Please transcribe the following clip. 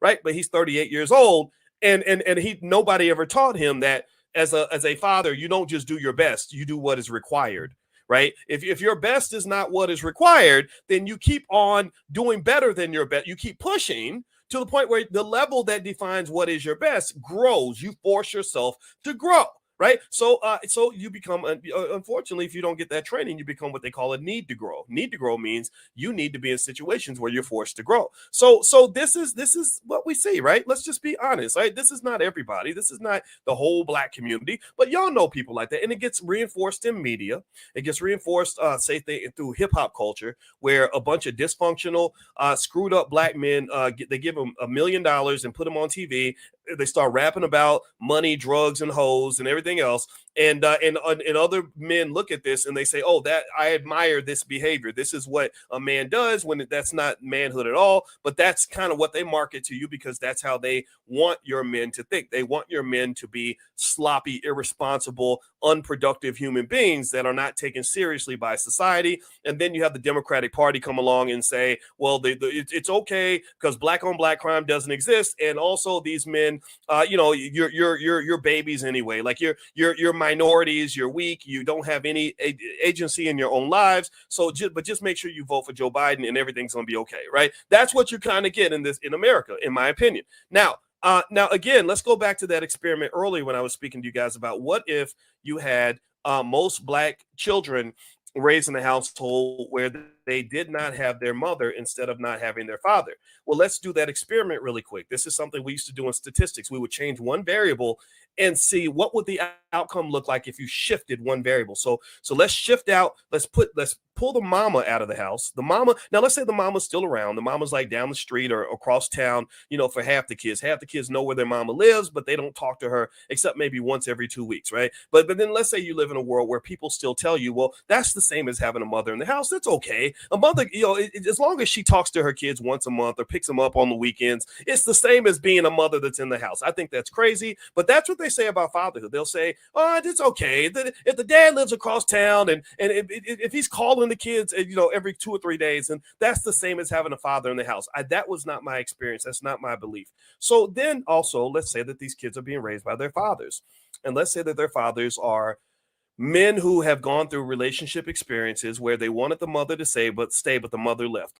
right? But he's 38 years old, and he nobody ever taught him that as a father, you don't just do your best, you do what is required. Right. If your best is not what is required, then you keep on doing better than your best. You keep pushing to the point where the level that defines what is your best grows. You force yourself to grow. Right. So you become, unfortunately, if you don't get that training, you become what they call a need to grow. Need to grow means you need to be in situations where you're forced to grow. So this is what we see, right? Let's just be honest, right? This is not everybody. This is not the whole Black community, but y'all know people like that. And it gets reinforced in media. It gets reinforced, through hip hop culture, where a bunch of dysfunctional, screwed up Black men, they give them $1 million and put them on TV. They start rapping about money, drugs, and hoes and everything else. And other men look at this and they say, "Oh, that I admire this behavior. This is what a man does," when that's not manhood at all. But that's kind of what they market to you, because that's how they want your men to think. They want your men to be sloppy, irresponsible, unproductive human beings that are not taken seriously by society. And then you have the Democratic Party come along and say, "Well, it's okay because Black on Black crime doesn't exist, and also these men, you're babies anyway. Like you're minorities, you're weak, you don't have any agency in your own lives. So just make sure you vote for Joe Biden and everything's gonna be okay," right? That's what you kind of get in America, in my opinion. Now again, let's go back to that experiment earlier when I was speaking to you guys about what if you had most Black children raised in a household where they did not have their mother instead of not having their father. Well, let's do that experiment really quick. This is something we used to do in statistics. We would change one variable and see what would the outcome look like if you shifted one variable. So let's shift out. Let's pull the mama out of the house. The mama, now let's say the mama's still around. The mama's like down the street or across town, for half the kids. Half the kids know where their mama lives, but they don't talk to her except maybe once every 2 weeks, right? But then let's say you live in a world where people still tell you, well, that's the same as having a mother in the house. That's okay. A mother, as long as she talks to her kids once a month or picks them up on the weekends, it's the same as being a mother that's in the house. I think that's crazy, but that's what they say about fatherhood. They'll say, "Oh, it's okay. If the dad lives across town and if he's calling the kids, every 2 or 3 days, and that's the same as having a father in the house." That was not my experience. That's not my belief. So then also, let's say that these kids are being raised by their fathers, and let's say that their fathers are men who have gone through relationship experiences where they wanted the mother to stay, but the mother left.